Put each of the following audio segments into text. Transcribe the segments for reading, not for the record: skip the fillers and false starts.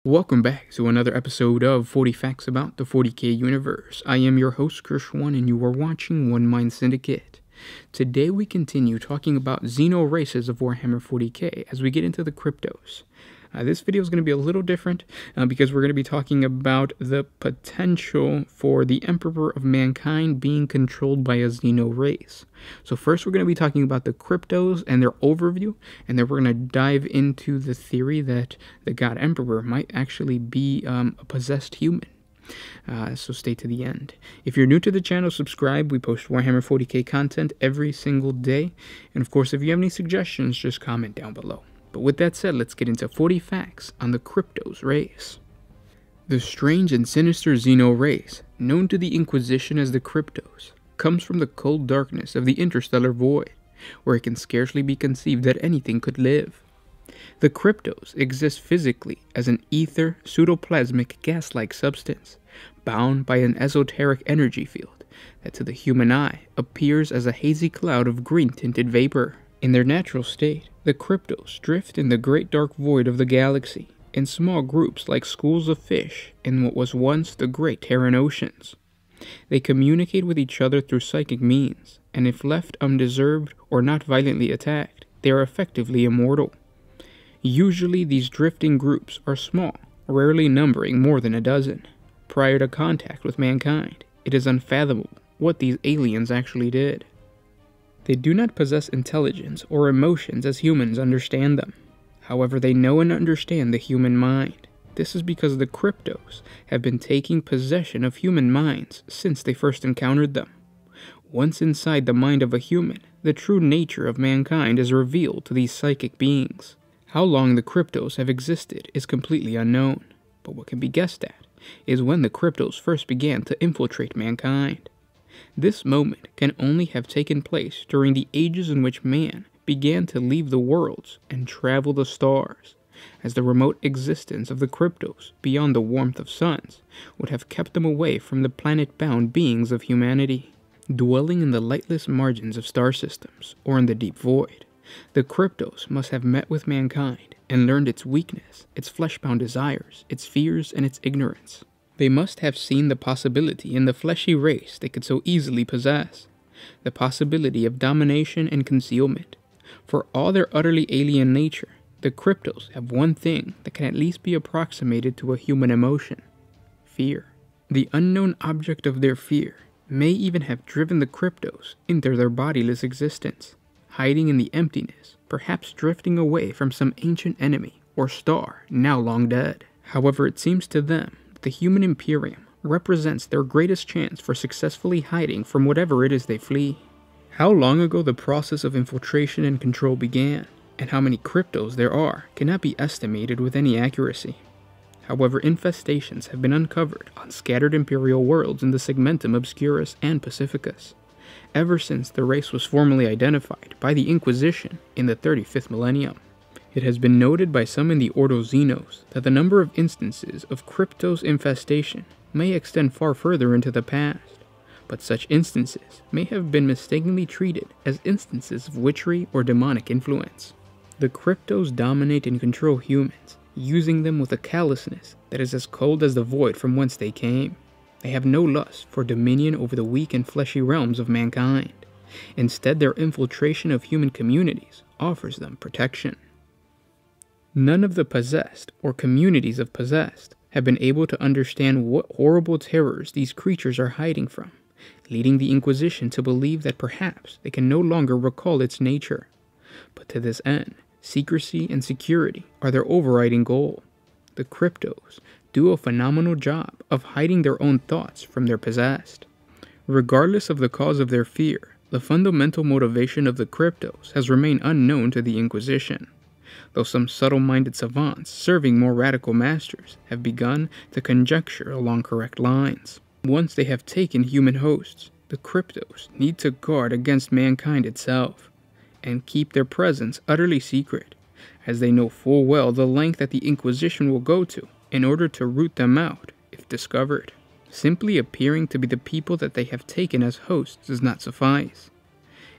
Welcome back to another episode of 40 Facts About the 40k Universe. I am your host, Krish1, and you are watching One Mind Syndicate. Today we continue talking about Xeno races of Warhammer 40k as we get into the cryptos. This video is going to be a little different because we're going to be talking about the potential for the Emperor of Mankind being controlled by a Xeno race. So first we're going to be talking about the cryptos and their overview, and then we're going to dive into the theory that the God Emperor might actually be a possessed human. So stay to the end. If you're new to the channel, subscribe. We post Warhammer 40k content every single day. And of course, if you have any suggestions, just comment down below. But with that said, let's get into 40 facts on the Cryptos race. The strange and sinister Xeno race, known to the Inquisition as the Cryptos, comes from the cold darkness of the interstellar void, where it can scarcely be conceived that anything could live. The Cryptos exist physically as an ether, pseudoplasmic gas-like substance, bound by an esoteric energy field that to the human eye appears as a hazy cloud of green-tinted vapor. In their natural state, the Cryptos drift in the great dark void of the galaxy, in small groups like schools of fish in what was once the great Terran oceans. They communicate with each other through psychic means, and if left undisturbed or not violently attacked, they are effectively immortal. Usually these drifting groups are small, rarely numbering more than a dozen. Prior to contact with mankind, it is unfathomable what these aliens actually did. They do not possess intelligence or emotions as humans understand them. However, they know and understand the human mind. This is because the Cryptos have been taking possession of human minds since they first encountered them. Once inside the mind of a human, the true nature of mankind is revealed to these psychic beings. How long the Cryptos have existed is completely unknown, but what can be guessed at is when the Cryptos first began to infiltrate mankind. This moment can only have taken place during the ages in which man began to leave the worlds and travel the stars, as the remote existence of the Cryptos beyond the warmth of suns would have kept them away from the planet-bound beings of humanity. Dwelling in the lightless margins of star systems or in the deep void, the Cryptos must have met with mankind and learned its weakness, its flesh-bound desires, its fears, and its ignorance. They must have seen the possibility in the fleshy race they could so easily possess, the possibility of domination and concealment. For all their utterly alien nature, the Cryptos have one thing that can at least be approximated to a human emotion: fear. The unknown object of their fear may even have driven the Cryptos into their bodiless existence, hiding in the emptiness, perhaps drifting away from some ancient enemy or star now long dead. However, it seems to them the human Imperium represents their greatest chance for successfully hiding from whatever it is they flee. How long ago the process of infiltration and control began, and how many Cryptos there are, cannot be estimated with any accuracy. However, infestations have been uncovered on scattered Imperial worlds in the Segmentum Obscurus and Pacificus, ever since the race was formally identified by the Inquisition in the 35th millennium. It has been noted by some in the Ordo Xenos that the number of instances of Cryptos infestation may extend far further into the past, but such instances may have been mistakenly treated as instances of witchery or demonic influence. The Cryptos dominate and control humans, using them with a callousness that is as cold as the void from whence they came. They have no lust for dominion over the weak and fleshy realms of mankind. Instead, their infiltration of human communities offers them protection. None of the possessed, or communities of possessed, have been able to understand what horrible terrors these creatures are hiding from, leading the Inquisition to believe that perhaps they can no longer recall its nature. But to this end, secrecy and security are their overriding goal. The Cryptos do a phenomenal job of hiding their own thoughts from their possessed. Regardless of the cause of their fear, the fundamental motivation of the Cryptos has remained unknown to the Inquisition, though some subtle-minded savants serving more radical masters have begun to conjecture along correct lines. Once they have taken human hosts, the Cryptos need to guard against mankind itself, and keep their presence utterly secret, as they know full well the length that the Inquisition will go to in order to root them out if discovered. Simply appearing to be the people that they have taken as hosts does not suffice.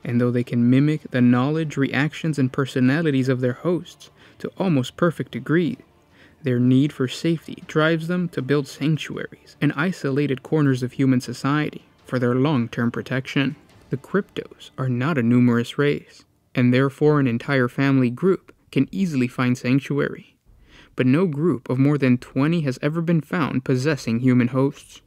And though they can mimic the knowledge, reactions, and personalities of their hosts to almost perfect degree, Their need for safety drives them to build sanctuaries in isolated corners of human society for their long-term protection. The Cryptos are not a numerous race, and therefore an entire family group can easily find sanctuary. But no group of more than 20 has ever been found possessing human hosts.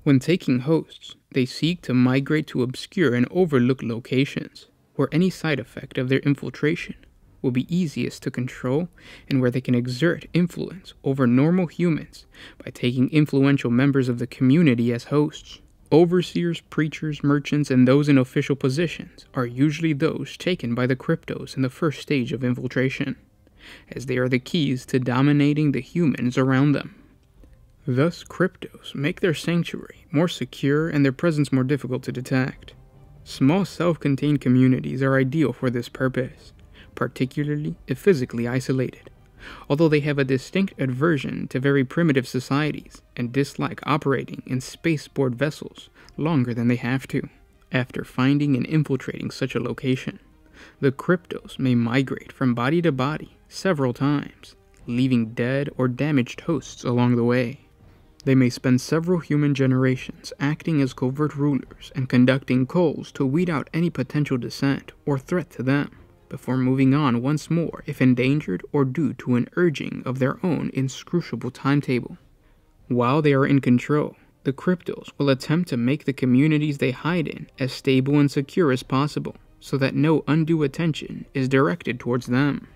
When taking hosts, they seek to migrate to obscure and overlooked locations, where any side effect of their infiltration will be easiest to control and where they can exert influence over normal humans by taking influential members of the community as hosts. Overseers, preachers, merchants, and those in official positions are usually those taken by the Cryptos in the first stage of infiltration, as they are the keys to dominating the humans around them. Thus, Cryptos make their sanctuary more secure and their presence more difficult to detect. Small self-contained communities are ideal for this purpose, particularly if physically isolated, although they have a distinct aversion to very primitive societies and dislike operating in spaceport vessels longer than they have to. After finding and infiltrating such a location, the Cryptos may migrate from body to body several times, leaving dead or damaged hosts along the way. They may spend several human generations acting as covert rulers and conducting cults to weed out any potential dissent or threat to them, before moving on once more if endangered or due to an urging of their own inscrutable timetable. While they are in control, the Cryptos will attempt to make the communities they hide in as stable and secure as possible, so that no undue attention is directed towards them.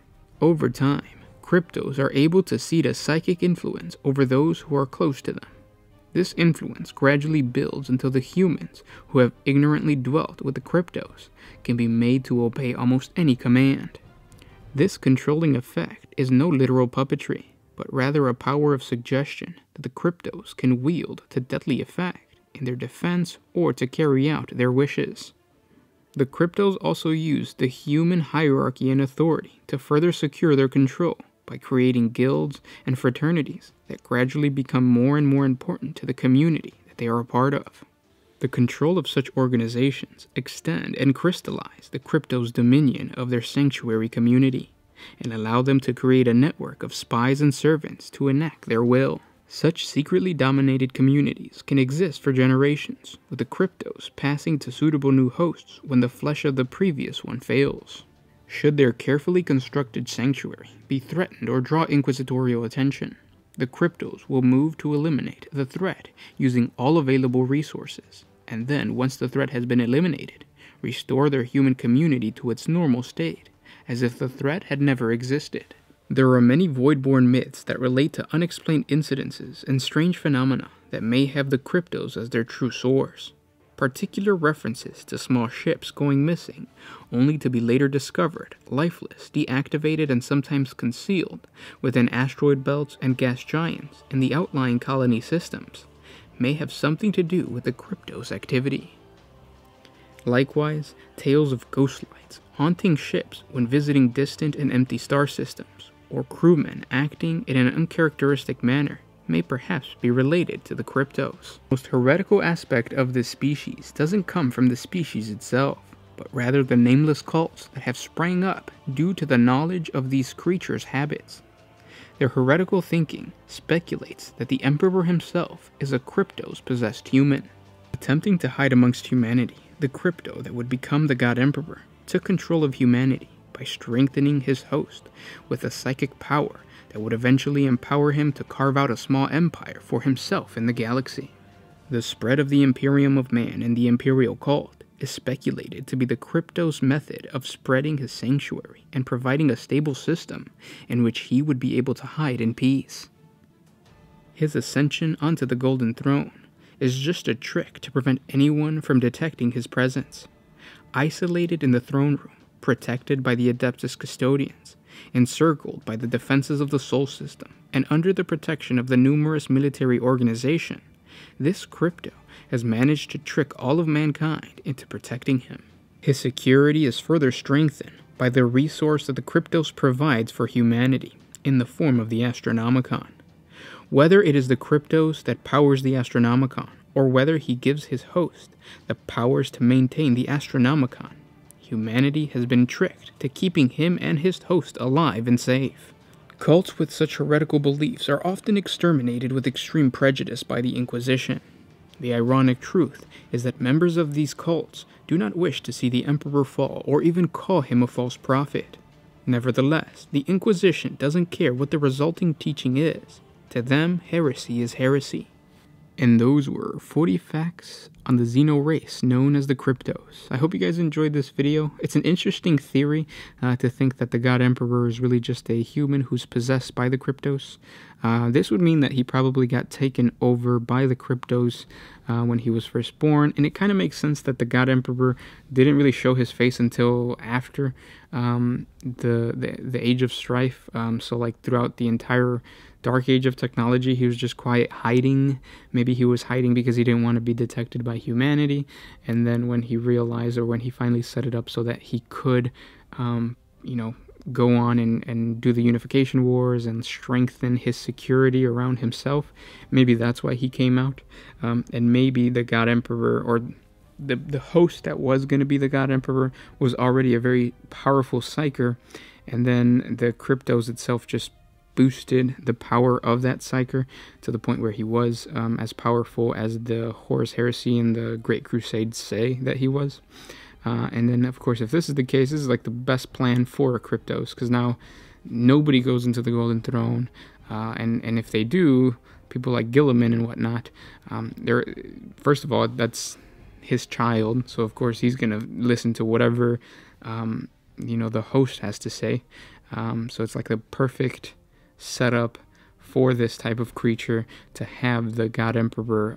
Over time, Cryptos are able to seed a psychic influence over those who are close to them. This influence gradually builds until the humans who have ignorantly dwelt with the Cryptos can be made to obey almost any command. This controlling effect is no literal puppetry, but rather a power of suggestion that the Cryptos can wield to deadly effect in their defense or to carry out their wishes. The Cryptos also use the human hierarchy and authority to further secure their control by creating guilds and fraternities that gradually become more and more important to the community that they are a part of. The control of such organizations extend and crystallize the Cryptos' dominion of their sanctuary community, and allow them to create a network of spies and servants to enact their will. Such secretly dominated communities can exist for generations, with the Cryptos passing to suitable new hosts when the flesh of the previous one fails. Should their carefully constructed sanctuary be threatened or draw inquisitorial attention, the Cryptos will move to eliminate the threat using all available resources, and then, once the threat has been eliminated, restore their human community to its normal state, as if the threat had never existed. There are many void-born myths that relate to unexplained incidences and strange phenomena that may have the Cryptos as their true source. Particular references to small ships going missing, only to be later discovered, lifeless, deactivated, and sometimes concealed within asteroid belts and gas giants in the outlying colony systems, may have something to do with the Cryptos' activity. Likewise, tales of ghost lights haunting ships when visiting distant and empty star systems, or crewmen acting in an uncharacteristic manner, may perhaps be related to the Cryptos. The most heretical aspect of this species doesn't come from the species itself, but rather the nameless cults that have sprang up due to the knowledge of these creatures' habits. Their heretical thinking speculates that the Emperor himself is a Cryptos-possessed human. Attempting to hide amongst humanity, the Crypto that would become the God Emperor took control of humanity by strengthening his host with a psychic power that would eventually empower him to carve out a small empire for himself in the galaxy. The spread of the Imperium of Man and the Imperial Cult is speculated to be the Cryptos' method of spreading his sanctuary and providing a stable system in which he would be able to hide in peace. His ascension onto the Golden Throne is just a trick to prevent anyone from detecting his presence. Isolated in the throne room, protected by the Adeptus Custodians, encircled by the defenses of the Sol System, and under the protection of the numerous military organization, this Crypto has managed to trick all of mankind into protecting him. His security is further strengthened by the resource that the Cryptos provides for humanity in the form of the Astronomicon. Whether it is the Cryptos that powers the Astronomicon, or whether he gives his host the powers to maintain the Astronomicon, humanity has been tricked to keeping him and his host alive and safe. Cults with such heretical beliefs are often exterminated with extreme prejudice by the Inquisition. The ironic truth is that members of these cults do not wish to see the Emperor fall or even call him a false prophet. Nevertheless, the Inquisition doesn't care what the resulting teaching is. To them, heresy is heresy. And those were 40 facts on the Xeno race known as the Cryptos. I hope you guys enjoyed this video. It's an interesting theory to think that the God Emperor is really just a human who's possessed by the Cryptos. This would mean that he probably got taken over by the Cryptos when he was first born, and it kind of makes sense that the God Emperor didn't really show his face until after the Age of Strife. So like throughout the entire Dark Age of technology, he was just quiet, hiding. Maybe he was hiding because he didn't want to be detected by humanity. And then when he realized, or when he finally set it up so that he could, go on and do the Unification Wars and strengthen his security around himself, maybe that's why he came out. And maybe the God Emperor, or the host that was going to be the God Emperor, was already a very powerful psyker, and then the Cryptos itself just boosted the power of that psyker to the point where he was as powerful as the Horus Heresy and the Great Crusades say that he was. And then, of course, if this is the case, this is like the best plan for Cryptos, because now nobody goes into the Golden Throne, and if they do, people like Gilliman and whatnot, first of all, that's his child, so of course he's gonna listen to whatever the host has to say. So it's like the perfect setup for this type of creature to have the God Emperor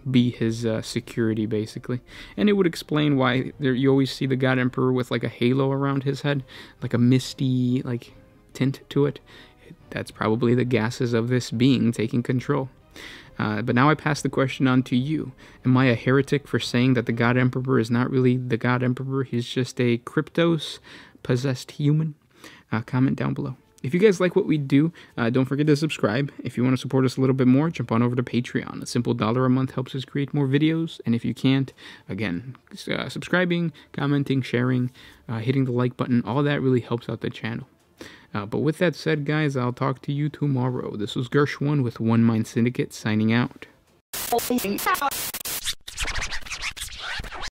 be his security, basically. And it would explain why you always see the God Emperor with like a halo around his head, like a misty like tint to it. That's probably the gases of this being taking control. But now I pass the question on to you. Am I a heretic for saying that the God Emperor is not really the God Emperor? He's just a Cryptos possessed human? Comment down below. If you guys like what we do, don't forget to subscribe. If you want to support us a little bit more, jump on over to Patreon. A simple $1 a month helps us create more videos. And if you can't, again, subscribing, commenting, sharing, hitting the like button, all that really helps out the channel. But with that said, guys, I'll talk to you tomorrow. This was Gershwin with One Mind Syndicate signing out.